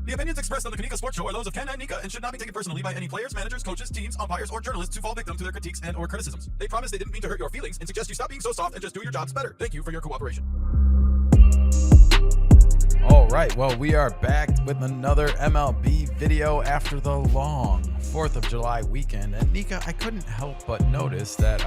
The opinions expressed on the Kanika Sports Show are those of Ken and Nika and should not be taken personally by any players, managers, coaches, teams, umpires, or journalists who fall victim to their critiques and or criticisms. They promise they didn't mean to hurt your feelings and suggest you stop being so soft and just do your jobs better. Thank you for your cooperation. All right, well, we are back with another MLB video after the long 4th of July weekend. And Nika, I couldn't help but notice that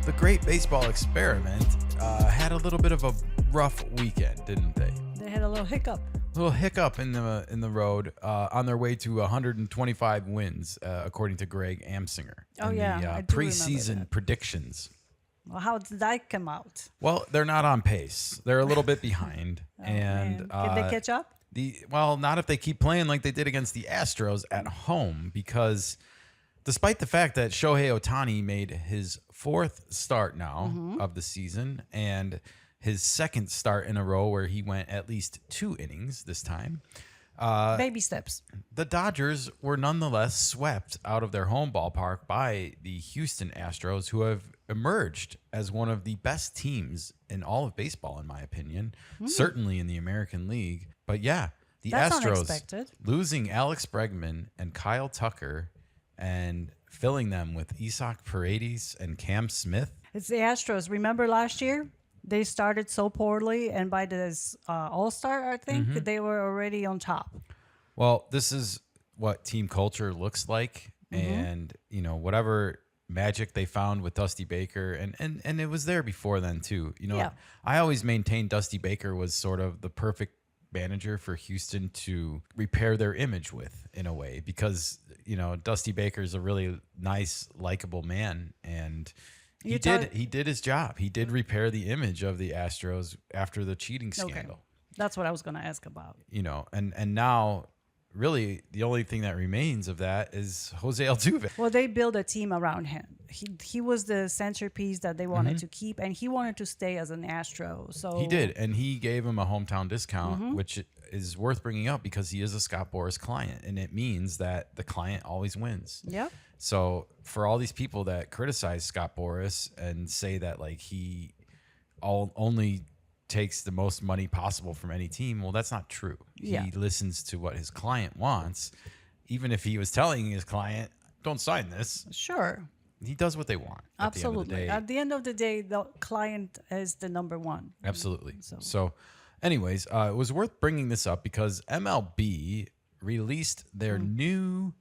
the Great Baseball Experiment had a little bit of a rough weekend, didn't they? They had a little hiccup. In the road on their way to 125 wins, according to Greg Amsinger. Oh, yeah, the I do preseason remember that. predictions. Well, how did that come out? Well, they're not on pace. They're a little bit behind. Man. Can they catch up? Not if they keep playing like they did against the Astros at home, because despite the fact that Shohei Ohtani made his 4th start now of the season and his 2nd start in a row where he went at least 2 innings this time, Baby steps. the Dodgers were nonetheless swept out of their home ballpark by the Houston Astros, who have emerged as one of the best teams in all of baseball, in my opinion, certainly in the American League. But yeah, the That's Astros unexpected. losing Alex Bregman and Kyle Tucker and filling them with Isaac Paredes and Cam Smith. It's the Astros. Remember last year? They started so poorly, and by this All-Star, I think, they were already on top. Well, this is what team culture looks like, and whatever magic they found with Dusty Baker, and it was there before then too. Yeah. I always maintained Dusty Baker was sort of the perfect manager for Houston to repair their image with, in a way, because Dusty Baker's a really nice, likable man, and he did his job. He did repair the image of the Astros after the cheating scandal. Okay. That's what I was going to ask about. And now really the only thing that remains of that is Jose Altuve. Well, they built a team around him. He was the centerpiece that they wanted to keep, and he wanted to stay as an Astro. So He did, and he gave him a hometown discount, which is worth bringing up because he is a Scott Boras client, and it means that the client always wins. Yeah. So for all these people that criticize Scott Boras and say that like he only takes the most money possible from any team, well, that's not true. Yeah. He listens to what his client wants, even if he was telling his client, "Don't sign this." Sure. He does what they want. Absolutely. At the end of the day, the client is the number one. Absolutely. So anyways, it was worth bringing this up because MLB released their new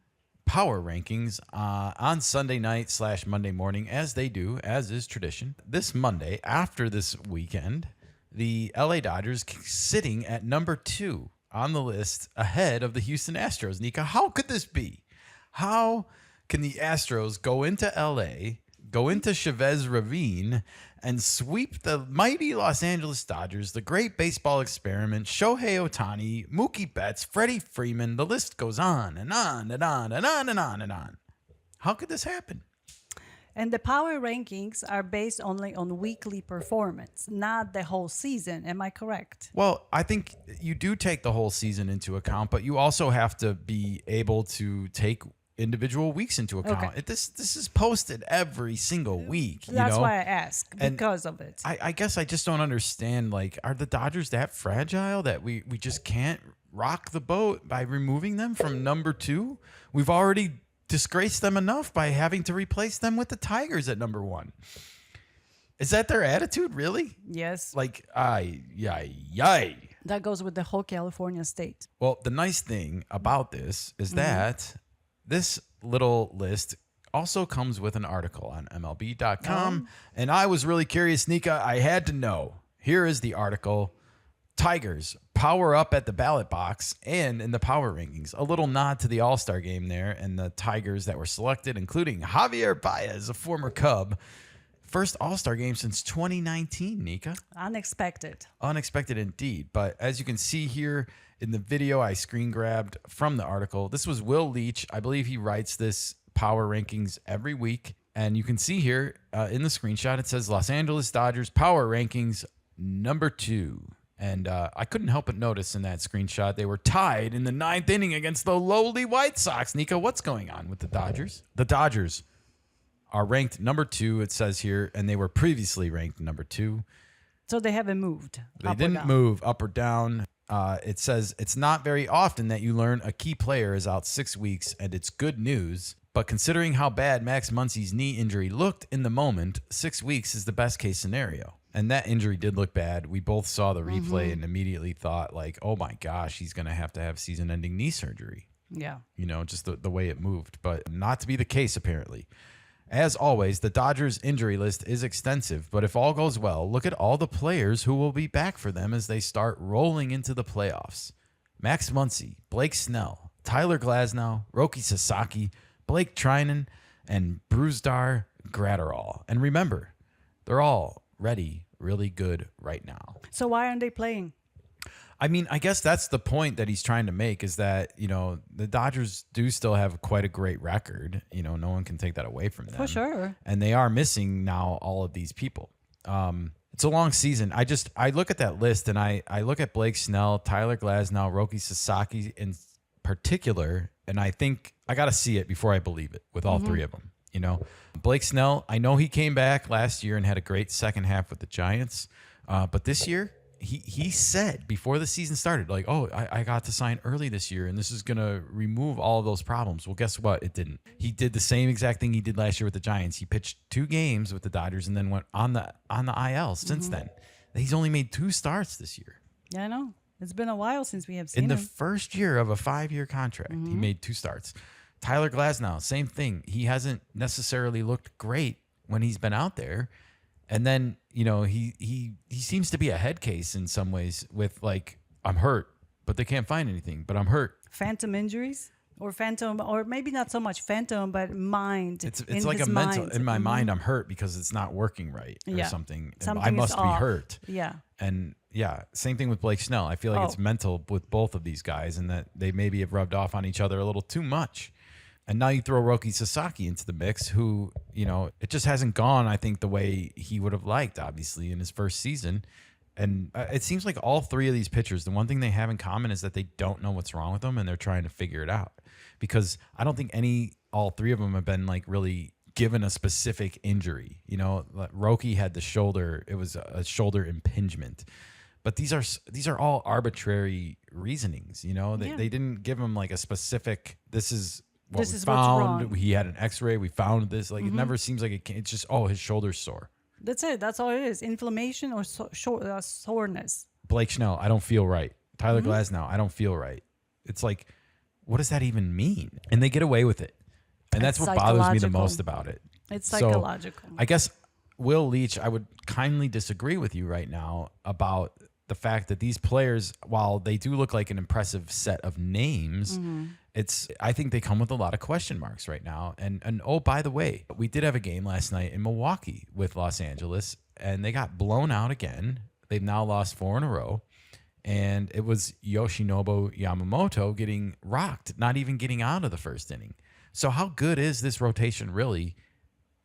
power rankings on Sunday night / Monday morning, as they do, as is tradition. This Monday, after this weekend, the LA Dodgers sitting at number 2 on the list ahead of the Houston Astros. Nika, how could this be? How can the Astros go into LA, go into Chavez Ravine, and sweep the mighty Los Angeles Dodgers, the Great Baseball Experiment, Shohei Ohtani, Mookie Betts, Freddie Freeman? The list goes on and on and on and on and on and on. How could this happen? And the power rankings are based only on weekly performance, not the whole season. Am I correct? Well, I think you do take the whole season into account, but you also have to be able to take individual weeks into account. Okay. This is posted every single week. That's why I ask, because of it. I guess I just don't understand, like, are the Dodgers that fragile that we just can't rock the boat by removing them from number 2? We've already disgraced them enough by having to replace them with the Tigers at number 1. Is that their attitude, really? Yes. Like, yay. That goes with the whole California state. Well, the nice thing about this is that this little list also comes with an article on MLB.com. And I was really curious, Nika. I had to know. Here is the article. Tigers power up at the ballot box and in the power rankings. A little nod to the All-Star game there and the Tigers that were selected, including Javier Baez, a former Cub. First All-Star game since 2019, Nika. Unexpected. Unexpected indeed. But as you can see here in the video I screen grabbed from the article, this was Will Leach. I believe he writes this power rankings every week. And you can see here in the screenshot, it says Los Angeles Dodgers power rankings number 2. And I couldn't help but notice in that screenshot they were tied in the 9th inning against the lowly White Sox. Nika, what's going on with the Dodgers? The Dodgers are ranked number 2, it says here, and they were previously ranked number 2. So they haven't moved. They didn't move up or down. It says it's not very often that you learn a key player is out 6 weeks, and it's good news. But considering how bad Max Muncy's knee injury looked in the moment, 6 weeks is the best case scenario. And that injury did look bad. We both saw the replay and immediately thought, like, oh my gosh, he's going to have season-ending knee surgery. Yeah. You know, just the way it moved. But not to be the case, apparently. As always, the Dodgers' injury list is extensive, but if all goes well, look at all the players who will be back for them as they start rolling into the playoffs. Max Muncy, Blake Snell, Tyler Glasnow, Roki Sasaki, Blake Trinan, and Brusdar Graterol. And remember, they're all ready, really good right now. So why aren't they playing? I mean, I guess that's the point that he's trying to make is that, you know, the Dodgers do still have quite a great record. You know, no one can take that away from them. For sure. And they are missing now all of these people. It's a long season. I look at that list and I look at Blake Snell, Tyler Glasnow, Roki Sasaki in particular, and I think I got to see it before I believe it with all three of them. You know, Blake Snell, I know he came back last year and had a great second half with the Giants, but this year, he said before the season started, like, oh, I got to sign early this year, and this is going to remove all of those problems. Well, guess what? It didn't. He did the same exact thing he did last year with the Giants. He pitched 2 games with the Dodgers and then went on the IL since then. He's only made 2 starts this year. Yeah, I know. It's been a while since we have seen In the him. first year of a 5-year contract, he made 2 starts. Tyler Glasnow, same thing. He hasn't necessarily looked great when he's been out there. And then, you know, he seems to be a head case in some ways with, like, I'm hurt, but they can't find anything, but I'm hurt. Phantom injuries or maybe not so much phantom, but mind. It's like a mental, in my mind, I'm hurt because it's not working right or something. Something I is must be off. hurt. Yeah. And yeah, same thing with Blake Snell. I feel like it's mental with both of these guys and that they maybe have rubbed off on each other a little too much. And now you throw Roki Sasaki into the mix, who, you know, it just hasn't gone, I think, the way he would have liked, obviously, in his first season. And it seems like all 3 of these pitchers, the one thing they have in common is that they don't know what's wrong with them and they're trying to figure it out. Because I don't think all 3 of them have been, like, really given a specific injury. You know, Roki had the shoulder. It was a shoulder impingement. But these are all arbitrary reasonings, you know. They didn't give him, like, a specific, this is what This we is found. what's wrong. He had an X-ray. We found this. Like, it never seems like it's just, oh, his shoulder's sore. That's it. That's all it is. Inflammation or soreness. Blake Snell, I don't feel right. Tyler Glasnow, I don't feel right. It's like, what does that even mean? And they get away with it. And that's It's what bothers me the psychological. most about it. It's So, psychological. I guess, Will Leach, I would kindly disagree with you right now about the fact that these players, while they do look like an impressive set of names, I think they come with a lot of question marks right now. And oh, by the way, we did have a game last night in Milwaukee with Los Angeles, and they got blown out again. They've now lost 4 in a row. And it was Yoshinobu Yamamoto getting rocked, not even getting out of the first inning. So how good is this rotation really?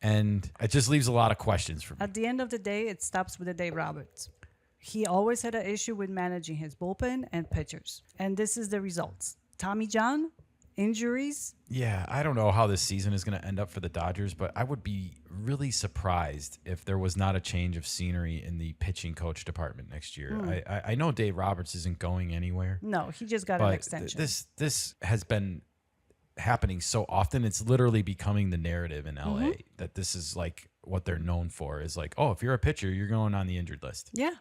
And it just leaves a lot of questions for me. At the end of the day, it stops with the Dave Roberts. He always had an issue with managing his bullpen and pitchers. And this is the results. Tommy John, injuries. Yeah, I don't know how this season is going to end up for the Dodgers, but I would be really surprised if there was not a change of scenery in the pitching coach department next year. I know Dave Roberts isn't going anywhere. No, he just got an But extension. this has been happening so often. It's literally becoming the narrative in LA that this is like what they're known for is like, oh, if you're a pitcher, you're going on the injured list. Yeah.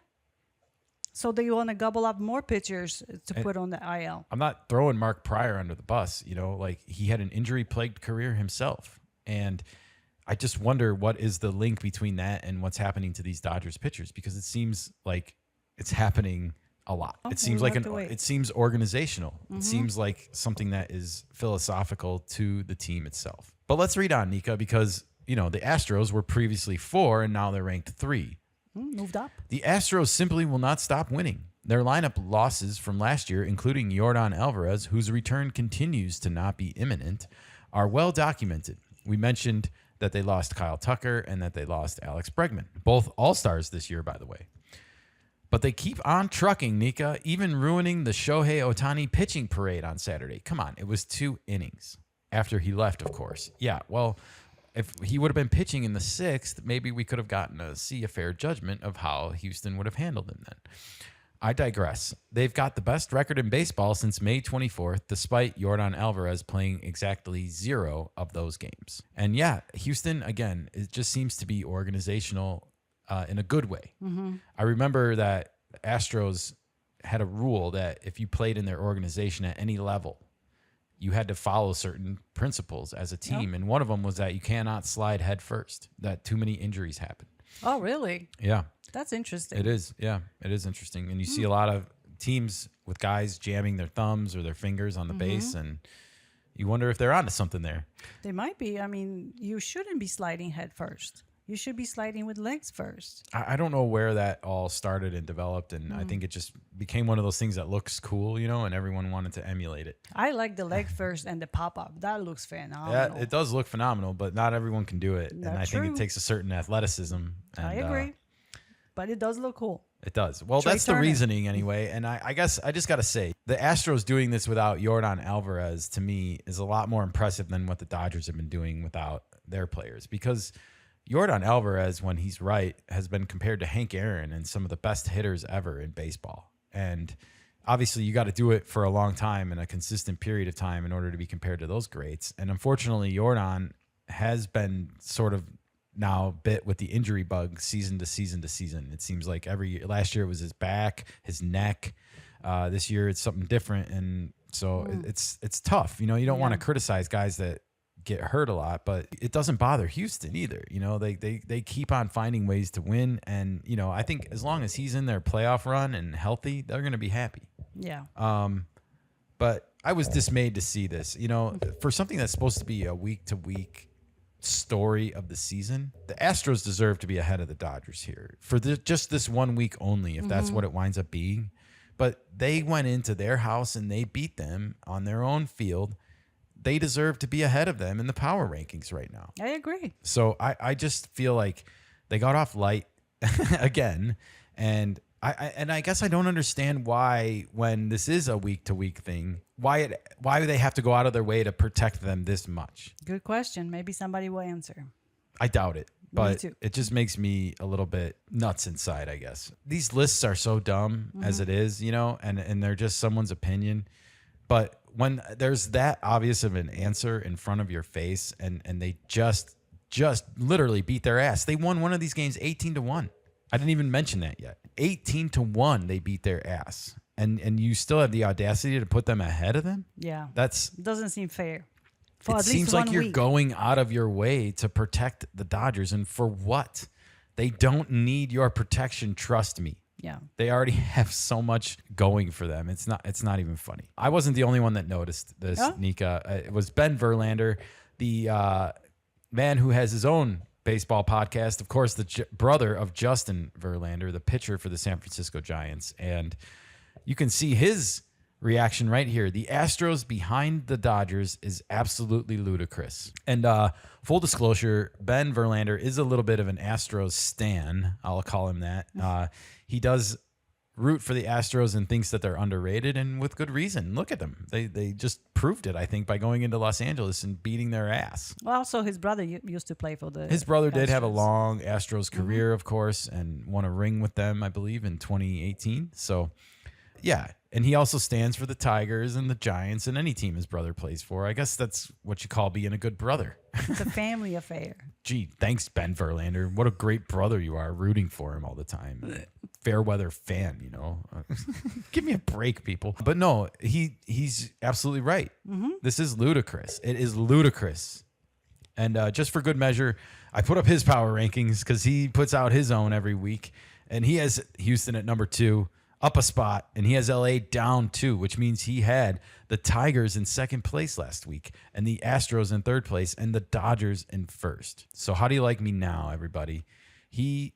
So they want to gobble up more pitchers to put on the IL. I'm not throwing Mark Pryor under the bus. You know, like he had an injury-plagued career himself. And I just wonder what is the link between that and what's happening to these Dodgers pitchers, because it seems like it's happening a lot. It seems we'll like have to wait. it seems organizational. It seems like something that is philosophical to the team itself. But let's read on, Nika, because, you know, the Astros were previously 4 and now they're ranked 3. Moved up. The Astros simply will not stop winning. Their lineup losses from last year, including Yordan Alvarez, whose return continues to not be imminent, are well documented. We mentioned that they lost Kyle Tucker and that they lost Alex Bregman, both all-stars this year, by the way. But they keep on trucking, Nika, even ruining the Shohei Ohtani pitching parade on Saturday. Come on, it was 2 innings after he left, of course. Yeah, well, if he would have been pitching in the 6th, maybe we could have gotten to see a fair judgment of how Houston would have handled him then. I digress. They've got the best record in baseball since May 24th, despite Yordan Alvarez playing exactly 0 of those games. And yeah, Houston, again, it just seems to be organizational in a good way. I remember that Astros had a rule that if you played in their organization at any level, you had to follow certain principles as a team. And one of them was that you cannot slide head first, that too many injuries happen. Oh, really? Yeah. That's interesting. It is. Yeah, it is interesting. And you see a lot of teams with guys jamming their thumbs or their fingers on the base, and you wonder if they're onto something there. They might be. I mean, you shouldn't be sliding head first. You should be sliding with legs first. I don't know where that all started and developed, and I think it just became one of those things that looks cool, and everyone wanted to emulate it. I like the leg first and the pop-up. That looks phenomenal. Yeah, it does look phenomenal, but not everyone can do it. And I think true. it takes a certain athleticism. And, I agree. But it does look cool. It does. Well, Trey that's the Turner. reasoning anyway. And I guess I just got to say, the Astros doing this without Yordan Alvarez, to me, is a lot more impressive than what the Dodgers have been doing without their players. Because Yordan Alvarez, when he's right, has been compared to Hank Aaron and some of the best hitters ever in baseball. And obviously, you got to do it for a long time and a consistent period of time in order to be compared to those greats. And unfortunately, Yordan has been sort of now bit with the injury bug season to season to season. It seems like last year it was his back, his neck. This year it's something different. And so it's tough. You don't want to criticize guys that get hurt a lot, but it doesn't bother Houston either. They keep on finding ways to win. And, I think as long as he's in their playoff run and healthy, they're going to be happy. Yeah. But I was dismayed to see this, for something that's supposed to be a week to week story of the season. The Astros deserve to be ahead of the Dodgers here for just this 1 week only, if that's what it winds up being. But they went into their house and they beat them on their own field. They deserve to be ahead of them in the power rankings right now. I agree. So I just feel like they got off light again. And I guess I don't understand why, when this is a week to week thing, why they have to go out of their way to protect them this much. Good question. Maybe somebody will answer. I doubt it, but too. it just makes me a little bit nuts inside, I guess. These lists are so dumb as it is, and they're just someone's opinion. But when there's that obvious of an answer in front of your face and they just literally beat their ass. They won one of these games 18-1. I didn't even mention that yet. 18-1, they beat their ass. And you still have the audacity to put them ahead of them? Yeah. Doesn't seem fair. It seems like you're going out of your way to protect the Dodgers. And for what? They don't need your protection, trust me. Yeah. They already have so much going for them. It's not even funny. I wasn't the only one that noticed this, Nika. It was Ben Verlander, the man who has his own baseball podcast, of course, the brother of Justin Verlander, the pitcher for the San Francisco Giants. And you can see his reaction right here. The Astros behind the Dodgers is absolutely ludicrous. And full disclosure, Ben Verlander is a little bit of an Astros stan. I'll call him that. He does root for the Astros and thinks that they're underrated, and with good reason. Look at them. They just proved it, I think, by going into Los Angeles and beating their ass. Well, also his brother used to play for the His brother did have a Astros. long Astros career, of course, and won a ring with them, I believe, in 2018. So, yeah. And he also stands for the Tigers and the Giants and any team his brother plays for. I guess that's what you call being a good brother. It's a family affair. Gee, thanks, Ben Verlander. What a great brother you are, rooting for him all the time. Fair weather fan, Give me a break, people. But no, he's absolutely right. This is ludicrous. It is ludicrous. And just for good measure, I put up his power rankings because he puts out his own every week. And he has Houston at number 2. Up a spot, and he has LA down 2, which means he had the Tigers in second place last week and the Astros in third place and the Dodgers in first. So how do you like me now, everybody? He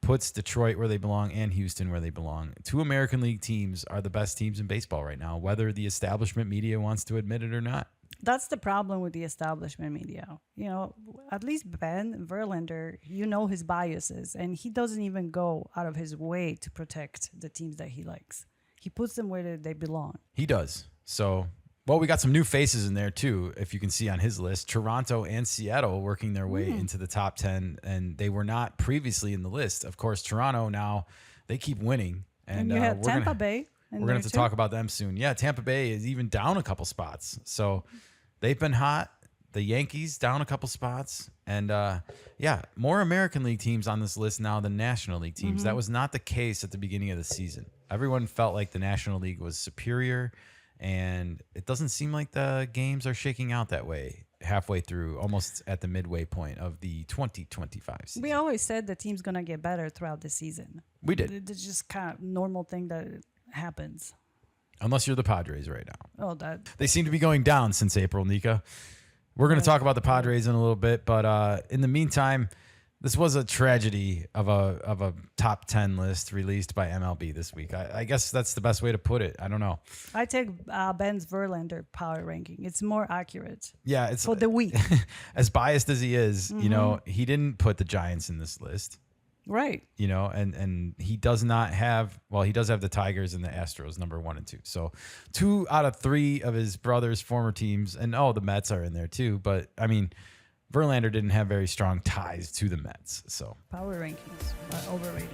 puts Detroit where they belong and Houston where they belong. 2 American League teams are the best teams in baseball right now, whether the establishment media wants to admit it or not. That's the problem with the establishment media. At least Ben Verlander, his biases, and he doesn't even go out of his way to protect the teams that he likes. He puts them where they belong. He does. So, well, we got some new faces in there too, if you can see on his list. Toronto and Seattle working their way into the top 10, and they were not previously in the list. Of course, Toronto now, they keep winning. And you have we're Tampa Bay. We're going to have to talk about them soon. Yeah, Tampa Bay is even down a couple spots. So they've been hot. The Yankees down a couple spots. And more American League teams on this list now than National League teams. That was not the case at the beginning of the season. Everyone felt like the National League was superior, and it doesn't seem like the games are shaking out that way halfway through, almost at the midway point of the 2025 season. We always said the team's going to get better throughout the season. We did. It's just kind of normal thing that happens. Unless you're the Padres right now. Oh, that They seem to be going down since April, Nika. We're going to talk about the Padres in a little bit, but in the meantime, this was a tragedy of a top 10 list released by MLB this week. I guess that's the best way to put it. I don't know. I take Ben's Verlander power ranking. It's more accurate. Yeah, it's For the week. as biased as he is, you know, he didn't put the Giants in this list. Right. You know, and he does not have, well, he does have the Tigers and the Astros number 1 and 2. So 2 out of 3 of his brother's former teams, and the Mets are in there too. But I mean, Verlander didn't have very strong ties to the Mets. So Power rankings are overrated.